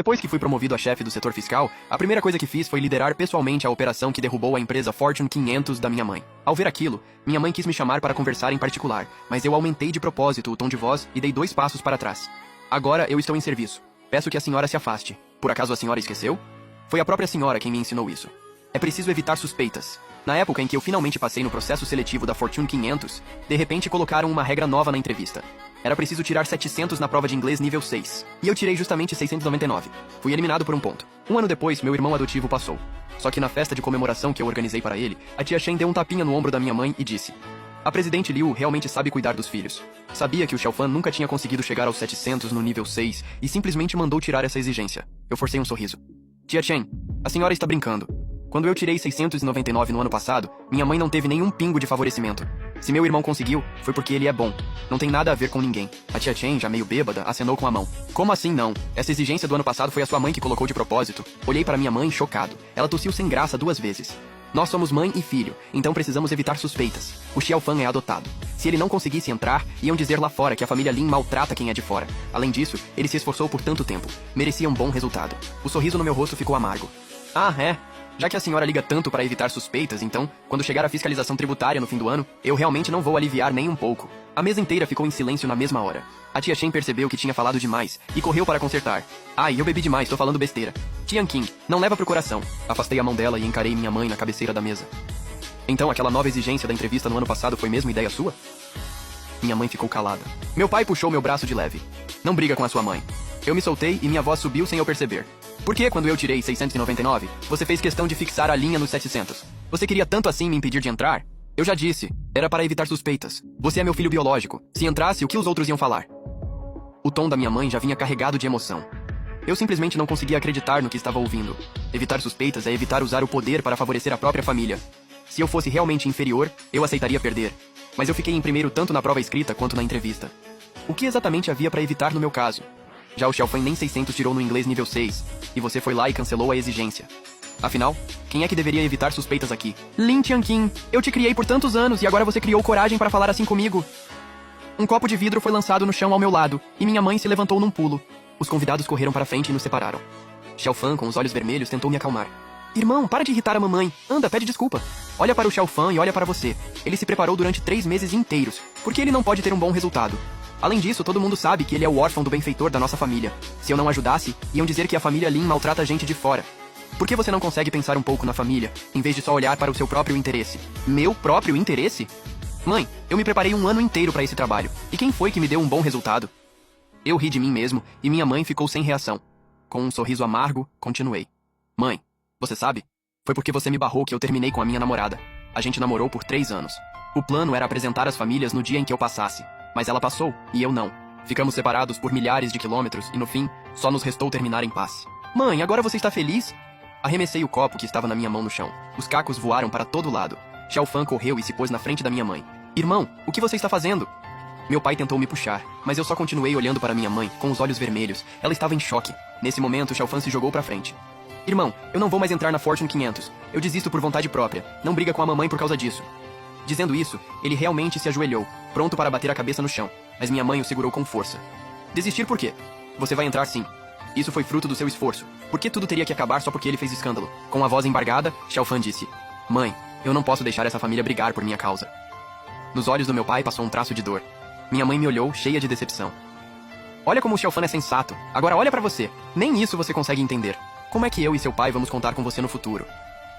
Depois que fui promovido a chefe do setor fiscal, a primeira coisa que fiz foi liderar pessoalmente a operação que derrubou a empresa Fortune 500 da minha mãe. Ao ver aquilo, minha mãe quis me chamar para conversar em particular, mas eu aumentei de propósito o tom de voz e dei 2 passos para trás. Agora eu estou em serviço. Peço que a senhora se afaste. Por acaso a senhora esqueceu? Foi a própria senhora quem me ensinou isso. É preciso evitar suspeitas. Na época em que eu finalmente passei no processo seletivo da Fortune 500, de repente colocaram uma regra nova na entrevista. Era preciso tirar 700 na prova de inglês nível 6. E eu tirei justamente 699. Fui eliminado por um ponto. Um ano depois, meu irmão adotivo passou. Só que na festa de comemoração que eu organizei para ele, a tia Shen deu um tapinha no ombro da minha mãe e disse: "A presidente Liu realmente sabe cuidar dos filhos." Sabia que o Xiaofan nunca tinha conseguido chegar aos 700 no nível 6 e simplesmente mandou tirar essa exigência. Eu forcei um sorriso. "Tia Chen, a senhora está brincando. Quando eu tirei 699 no ano passado, minha mãe não teve nenhum pingo de favorecimento. Se meu irmão conseguiu, foi porque ele é bom. Não tem nada a ver com ninguém." A tia Chen, já meio bêbada, acenou com a mão. "Como assim não? Essa exigência do ano passado foi a sua mãe que colocou de propósito." Olhei para minha mãe chocado. Ela tossiu sem graça 2 vezes. "Nós somos mãe e filho, então precisamos evitar suspeitas. O Xiaofan é adotado. Se ele não conseguisse entrar, iam dizer lá fora que a família Lin maltrata quem é de fora. Além disso, ele se esforçou por tanto tempo. Merecia um bom resultado." O sorriso no meu rosto ficou amargo. "Ah, é? Já que a senhora liga tanto para evitar suspeitas, então, quando chegar a fiscalização tributária no fim do ano, eu realmente não vou aliviar nem um pouco." A mesa inteira ficou em silêncio na mesma hora. A tia Shen percebeu que tinha falado demais e correu para consertar. "Ai, eu bebi demais, tô falando besteira." "Tian Qing, não leva pro coração." Afastei a mão dela e encarei minha mãe na cabeceira da mesa. "Então aquela nova exigência da entrevista no ano passado foi mesmo ideia sua?" Minha mãe ficou calada. Meu pai puxou meu braço de leve. "Não briga com a sua mãe." Eu me soltei e minha voz subiu sem eu perceber. "Por que, quando eu tirei 699, você fez questão de fixar a linha nos 700? Você queria tanto assim me impedir de entrar?" "Eu já disse, era para evitar suspeitas. Você é meu filho biológico. Se entrasse, o que os outros iam falar?" O tom da minha mãe já vinha carregado de emoção. Eu simplesmente não conseguia acreditar no que estava ouvindo. Evitar suspeitas é evitar usar o poder para favorecer a própria família. Se eu fosse realmente inferior, eu aceitaria perder. Mas eu fiquei em primeiro tanto na prova escrita quanto na entrevista. O que exatamente havia para evitar no meu caso? Já o Xiaofan nem 600 tirou no inglês nível 6, e você foi lá e cancelou a exigência. Afinal, quem é que deveria evitar suspeitas aqui? "Lin Tianqing, eu te criei por tantos anos e agora você criou coragem para falar assim comigo." Um copo de vidro foi lançado no chão ao meu lado, e minha mãe se levantou num pulo. Os convidados correram para frente e nos separaram. Xiaofan, com os olhos vermelhos, tentou me acalmar. "Irmão, para de irritar a mamãe. Anda, pede desculpa. Olha para o Xiaofan e olha para você. Ele se preparou durante 3 meses inteiros. Por que ele não pode ter um bom resultado? Além disso, todo mundo sabe que ele é o órfão do benfeitor da nossa família. Se eu não ajudasse, iam dizer que a família Lin maltrata gente de fora. Por que você não consegue pensar um pouco na família, em vez de só olhar para o seu próprio interesse?" "Meu próprio interesse? Mãe, eu me preparei um ano inteiro para esse trabalho. E quem foi que me deu um bom resultado?" Eu ri de mim mesmo, e minha mãe ficou sem reação. Com um sorriso amargo, continuei. "Mãe, você sabe? Foi porque você me barrou que eu terminei com a minha namorada. A gente namorou por 3 anos. O plano era apresentar as famílias no dia em que eu passasse. Mas ela passou, e eu não. Ficamos separados por milhares de quilômetros, e no fim, só nos restou terminar em paz." "Mãe, agora você está feliz?" Arremessei o copo que estava na minha mão no chão. Os cacos voaram para todo lado. Xiaofan correu e se pôs na frente da minha mãe. "Irmão, o que você está fazendo?" Meu pai tentou me puxar, mas eu só continuei olhando para minha mãe, com os olhos vermelhos. Ela estava em choque. Nesse momento, Xiaofan se jogou para frente. "Irmão, eu não vou mais entrar na Fortune 500. Eu desisto por vontade própria. Não briga com a mamãe por causa disso." Dizendo isso, ele realmente se ajoelhou, pronto para bater a cabeça no chão, mas minha mãe o segurou com força. "Desistir por quê? Você vai entrar sim. Isso foi fruto do seu esforço. Por que tudo teria que acabar só porque ele fez escândalo?" Com a voz embargada, Xiaofan disse: "Mãe, eu não posso deixar essa família brigar por minha causa." Nos olhos do meu pai passou um traço de dor. Minha mãe me olhou, cheia de decepção. "Olha como o Xiaofan é sensato. Agora olha pra você. Nem isso você consegue entender. Como é que eu e seu pai vamos contar com você no futuro?"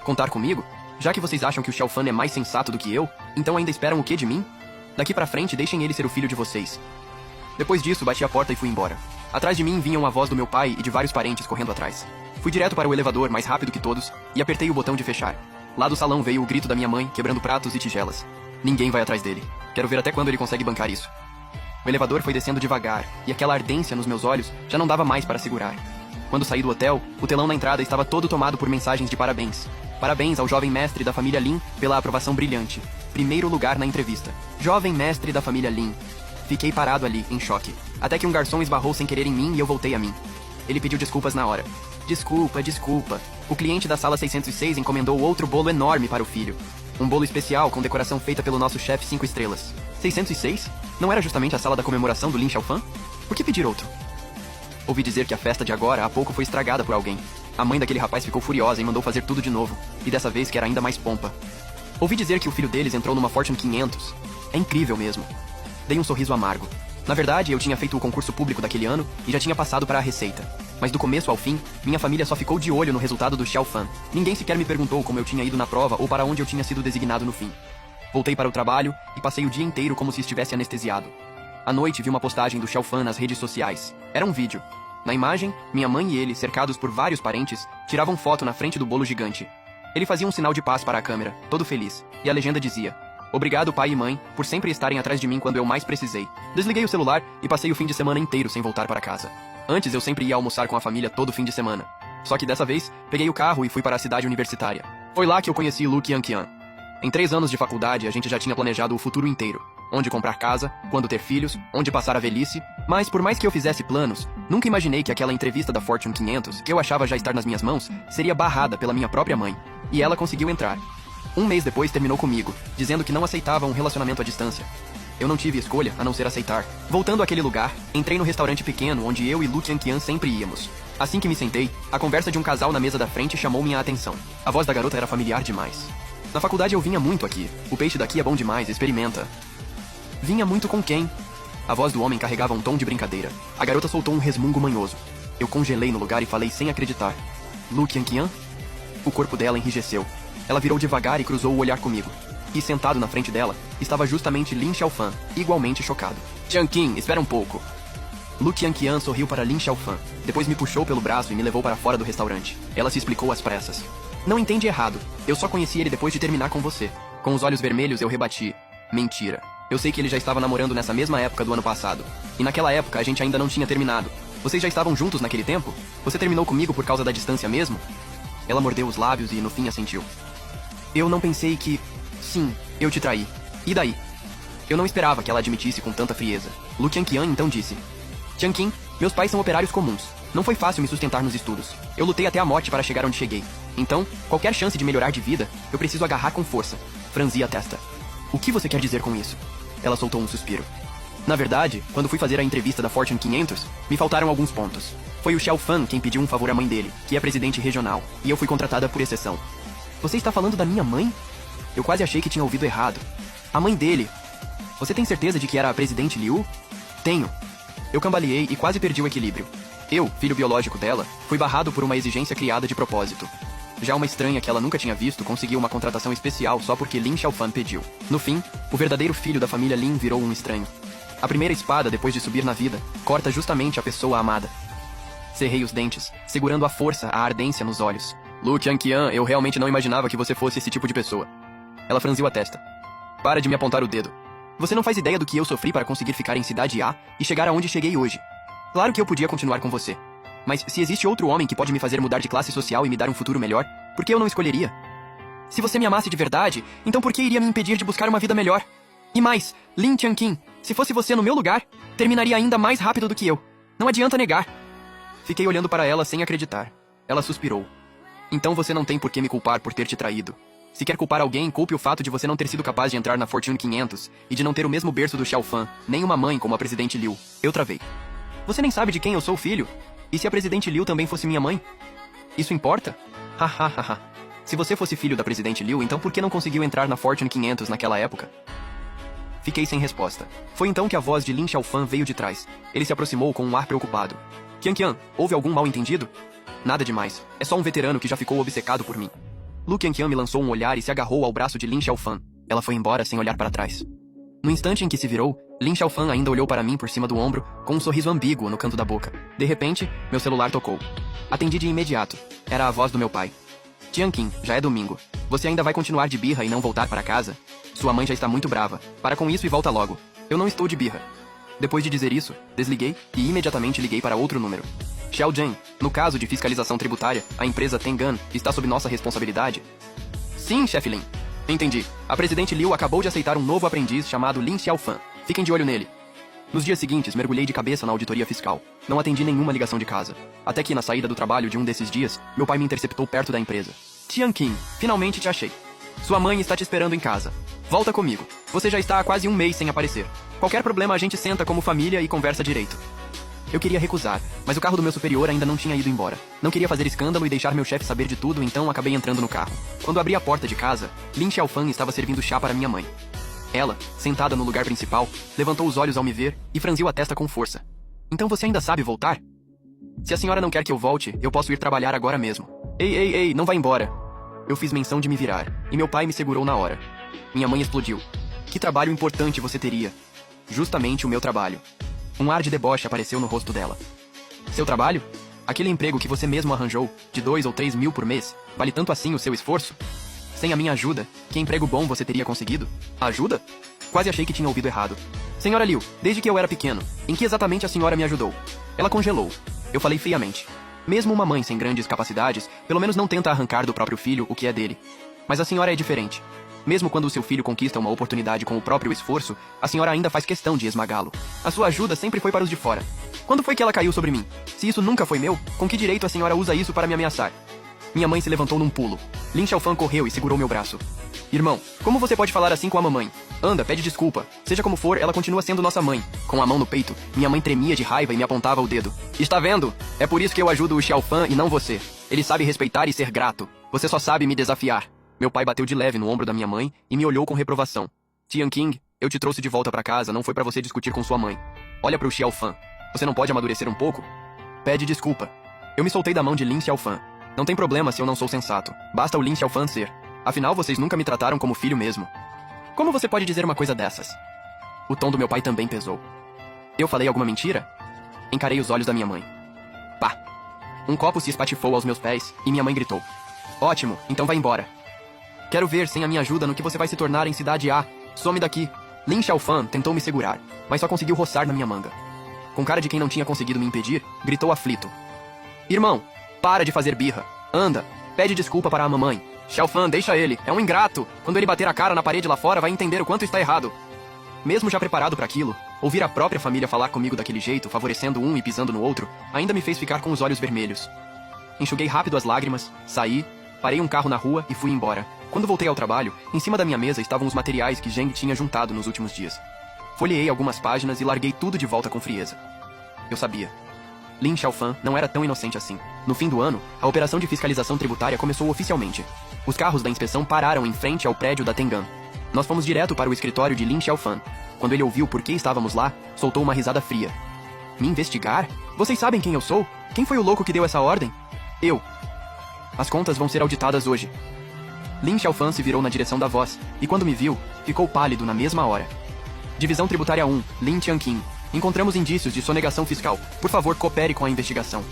"Contar comigo? Já que vocês acham que o Xiaofan é mais sensato do que eu, então ainda esperam o quê de mim? Daqui pra frente, deixem ele ser o filho de vocês." Depois disso, bati a porta e fui embora. Atrás de mim vinham a voz do meu pai e de vários parentes correndo atrás. Fui direto para o elevador, mais rápido que todos, e apertei o botão de fechar. Lá do salão veio o grito da minha mãe, quebrando pratos e tigelas. Ninguém vai atrás dele. Quero ver até quando ele consegue bancar isso. O elevador foi descendo devagar, e aquela ardência nos meus olhos já não dava mais para segurar. Quando saí do hotel, o telão na entrada estava todo tomado por mensagens de parabéns. Parabéns ao jovem mestre da família Lin pela aprovação brilhante. Primeiro lugar na entrevista. Jovem mestre da família Lin. Fiquei parado ali, em choque. Até que um garçom esbarrou sem querer em mim e eu voltei a mim. Ele pediu desculpas na hora. "Desculpa, desculpa. O cliente da sala 606 encomendou outro bolo enorme para o filho. Um bolo especial com decoração feita pelo nosso chefe 5 estrelas. 606? Não era justamente a sala da comemoração do Lin Xiaofan? Por que pedir outro?" Ouvi dizer que a festa de agora há pouco foi estragada por alguém. A mãe daquele rapaz ficou furiosa e mandou fazer tudo de novo. E dessa vez quer ainda mais pompa. Ouvi dizer que o filho deles entrou numa Fortune 500. É incrível mesmo. Dei um sorriso amargo. Na verdade, eu tinha feito o concurso público daquele ano e já tinha passado para a Receita. Mas do começo ao fim, minha família só ficou de olho no resultado do Xiao Fan. Ninguém sequer me perguntou como eu tinha ido na prova ou para onde eu tinha sido designado no fim. Voltei para o trabalho e passei o dia inteiro como se estivesse anestesiado. À noite, vi uma postagem do Xiao Fan nas redes sociais. Era um vídeo. Na imagem, minha mãe e ele, cercados por vários parentes, tiravam foto na frente do bolo gigante. Ele fazia um sinal de paz para a câmera, todo feliz, e a legenda dizia: "Obrigado, pai e mãe, por sempre estarem atrás de mim quando eu mais precisei." Desliguei o celular e passei o fim de semana inteiro sem voltar para casa. Antes eu sempre ia almoçar com a família todo fim de semana. Só que dessa vez, peguei o carro e fui para a cidade universitária. Foi lá que eu conheci Lu Qianqian. Em 3 anos de faculdade, a gente já tinha planejado o futuro inteiro. Onde comprar casa, quando ter filhos, onde passar a velhice. Mas por mais que eu fizesse planos, nunca imaginei que aquela entrevista da Fortune 500, que eu achava já estar nas minhas mãos, seria barrada pela minha própria mãe. E ela conseguiu entrar. Um mês depois terminou comigo, dizendo que não aceitava um relacionamento à distância. Eu não tive escolha a não ser aceitar. Voltando àquele lugar, entrei no restaurante pequeno onde eu e Lu Qianqian sempre íamos. Assim que me sentei, a conversa de um casal na mesa da frente chamou minha atenção. A voz da garota era familiar demais. Na faculdade eu vinha muito aqui. O peixe daqui é bom demais, experimenta. Vinha muito com quem? A voz do homem carregava um tom de brincadeira. A garota soltou um resmungo manhoso. Eu congelei no lugar e falei sem acreditar. Lu Qianqian? O corpo dela enrijeceu. Ela virou devagar e cruzou o olhar comigo. E sentado na frente dela, estava justamente Lin Xiaofan, igualmente chocado. "Qianqin, espera um pouco." Lu Qianqian sorriu para Lin Xiaofan, depois me puxou pelo braço e me levou para fora do restaurante. Ela se explicou às pressas. "Não entende errado. Eu só conheci ele depois de terminar com você." Com os olhos vermelhos eu rebati. "Mentira. Eu sei que ele já estava namorando nessa mesma época do ano passado. E naquela época a gente ainda não tinha terminado. Vocês já estavam juntos naquele tempo? Você terminou comigo por causa da distância mesmo?" Ela mordeu os lábios e no fim assentiu. "Eu não pensei que... Sim, eu te traí. E daí?" Eu não esperava que ela admitisse com tanta frieza. Lu Qianqian então disse: "Qianqin, meus pais são operários comuns. Não foi fácil me sustentar nos estudos. Eu lutei até a morte para chegar onde cheguei. Então, qualquer chance de melhorar de vida, eu preciso agarrar com força." Franzi a testa. "O que você quer dizer com isso?" Ela soltou um suspiro. "Na verdade, quando fui fazer a entrevista da Fortune 500, me faltaram alguns pontos. Foi o Xiao Fan quem pediu um favor à mãe dele, que é presidente regional, e eu fui contratada por exceção." "Você está falando da minha mãe?" Eu quase achei que tinha ouvido errado. "A mãe dele. Você tem certeza de que era a presidente Liu?" "Tenho." Eu cambaleei e quase perdi o equilíbrio. Eu, filho biológico dela, fui barrado por uma exigência criada de propósito. Já uma estranha que ela nunca tinha visto conseguiu uma contratação especial só porque Lin Xiaofan pediu. No fim, o verdadeiro filho da família Lin virou um estranho. A primeira espada depois de subir na vida, corta justamente a pessoa amada. Cerrei os dentes, segurando à força a ardência nos olhos. "Lu Qianqian, eu realmente não imaginava que você fosse esse tipo de pessoa." Ela franziu a testa. "Para de me apontar o dedo. Você não faz ideia do que eu sofri para conseguir ficar em cidade A e chegar aonde cheguei hoje. Claro que eu podia continuar com você. Mas se existe outro homem que pode me fazer mudar de classe social e me dar um futuro melhor, por que eu não escolheria? Se você me amasse de verdade, então por que iria me impedir de buscar uma vida melhor? E mais, Lin Qianqin, se fosse você no meu lugar, terminaria ainda mais rápido do que eu. Não adianta negar." Fiquei olhando para ela sem acreditar. Ela suspirou. "Então você não tem por que me culpar por ter te traído. Se quer culpar alguém, culpe o fato de você não ter sido capaz de entrar na Fortune 500 e de não ter o mesmo berço do Xiao Fan, nem uma mãe como a presidente Liu." Eu travei. "Você nem sabe de quem eu sou filho? E se a presidente Liu também fosse minha mãe? Isso importa? Hahaha. Se você fosse filho da presidente Liu, então por que não conseguiu entrar na Fortune 500 naquela época?" Fiquei sem resposta. Foi então que a voz de Lin Xiaofan veio de trás. Ele se aproximou com um ar preocupado. "Qianqian, houve algum mal-entendido?" "Nada demais. É só um veterano que já ficou obcecado por mim." Lu Qianqian me lançou um olhar e se agarrou ao braço de Lin Xiaofan. Ela foi embora sem olhar para trás. No instante em que se virou, Lin Xiaofan ainda olhou para mim por cima do ombro, com um sorriso ambíguo no canto da boca. De repente, meu celular tocou. Atendi de imediato. Era a voz do meu pai. "Qianqin, já é domingo. Você ainda vai continuar de birra e não voltar para casa? Sua mãe já está muito brava. Para com isso e volta logo." "Eu não estou de birra." Depois de dizer isso, desliguei e imediatamente liguei para outro número. "Xiao Zhen, no caso de fiscalização tributária, a empresa Tengan está sob nossa responsabilidade?" "Sim, chefe Lin." "Entendi. A presidente Liu acabou de aceitar um novo aprendiz chamado Lin Xiaofan. Fiquem de olho nele." Nos dias seguintes, mergulhei de cabeça na auditoria fiscal. Não atendi nenhuma ligação de casa. Até que, na saída do trabalho de um desses dias, meu pai me interceptou perto da empresa. "Qianqin, finalmente te achei. Sua mãe está te esperando em casa. Volta comigo. Você já está há quase um mês sem aparecer. Qualquer problema a gente senta como família e conversa direito." Eu queria recusar, mas o carro do meu superior ainda não tinha ido embora. Não queria fazer escândalo e deixar meu chefe saber de tudo, então acabei entrando no carro. Quando abri a porta de casa, Lin Xiaofan estava servindo chá para minha mãe. Ela, sentada no lugar principal, levantou os olhos ao me ver e franziu a testa com força. Então você ainda sabe voltar? Se a senhora não quer que eu volte, eu posso ir trabalhar agora mesmo. Ei, não vá embora. Eu fiz menção de me virar, e meu pai me segurou na hora. Minha mãe explodiu. Que trabalho importante você teria. Justamente o meu trabalho. Um ar de deboche apareceu no rosto dela. Seu trabalho? Aquele emprego que você mesmo arranjou, de 2 ou 3 mil por mês, vale tanto assim o seu esforço? Sem a minha ajuda, que emprego bom você teria conseguido? Ajuda? Quase achei que tinha ouvido errado. Senhora Liu, desde que eu era pequeno, em que exatamente a senhora me ajudou? Ela congelou. Eu falei friamente. Mesmo uma mãe sem grandes capacidades, pelo menos não tenta arrancar do próprio filho o que é dele. Mas a senhora é diferente. Mesmo quando o seu filho conquista uma oportunidade com o próprio esforço, a senhora ainda faz questão de esmagá-lo. A sua ajuda sempre foi para os de fora. Quando foi que ela caiu sobre mim? Se isso nunca foi meu, com que direito a senhora usa isso para me ameaçar? Minha mãe se levantou num pulo. Lin Xiaofan correu e segurou meu braço. Irmão, como você pode falar assim com a mamãe? Anda, pede desculpa. Seja como for, ela continua sendo nossa mãe. Com a mão no peito, minha mãe tremia de raiva e me apontava o dedo. Está vendo? É por isso que eu ajudo o Xiaofan e não você. Ele sabe respeitar e ser grato. Você só sabe me desafiar. Meu pai bateu de leve no ombro da minha mãe e me olhou com reprovação. Tian King, eu te trouxe de volta para casa, não foi para você discutir com sua mãe. Olha pro Xiaofan. Você não pode amadurecer um pouco? Pede desculpa. Eu me soltei da mão de Lin Xiaofan. Não tem problema se eu não sou sensato. Basta o Lin Xiaofan ser. Afinal, vocês nunca me trataram como filho mesmo. Como você pode dizer uma coisa dessas? O tom do meu pai também pesou. Eu falei alguma mentira? Encarei os olhos da minha mãe. Pá! Um copo se espatifou aos meus pés e minha mãe gritou. Ótimo, então vai embora. Quero ver, sem a minha ajuda, no que você vai se tornar em Cidade A. Some daqui. Lin Xiaofan tentou me segurar, mas só conseguiu roçar na minha manga. Com cara de quem não tinha conseguido me impedir, gritou aflito. Irmão, para de fazer birra. Anda, pede desculpa para a mamãe. Xiaofan, deixa ele. É um ingrato. Quando ele bater a cara na parede lá fora, vai entender o quanto está errado. Mesmo já preparado para aquilo, ouvir a própria família falar comigo daquele jeito, favorecendo um e pisando no outro, ainda me fez ficar com os olhos vermelhos. Enxuguei rápido as lágrimas, saí, parei um carro na rua e fui embora. Quando voltei ao trabalho, em cima da minha mesa estavam os materiais que Zheng tinha juntado nos últimos dias. Folheei algumas páginas e larguei tudo de volta com frieza. Eu sabia. Lin Xiaofan não era tão inocente assim. No fim do ano, a operação de fiscalização tributária começou oficialmente. Os carros da inspeção pararam em frente ao prédio da Tengan. Nós fomos direto para o escritório de Lin Xiaofan. Quando ele ouviu por que estávamos lá, soltou uma risada fria. Me investigar? Vocês sabem quem eu sou? Quem foi o louco que deu essa ordem? Eu. As contas vão ser auditadas hoje. Lin Xiaofan se virou na direção da voz, e quando me viu, ficou pálido na mesma hora. Divisão Tributária 1, Lin Tianqing. Encontramos indícios de sonegação fiscal. Por favor, coopere com a investigação.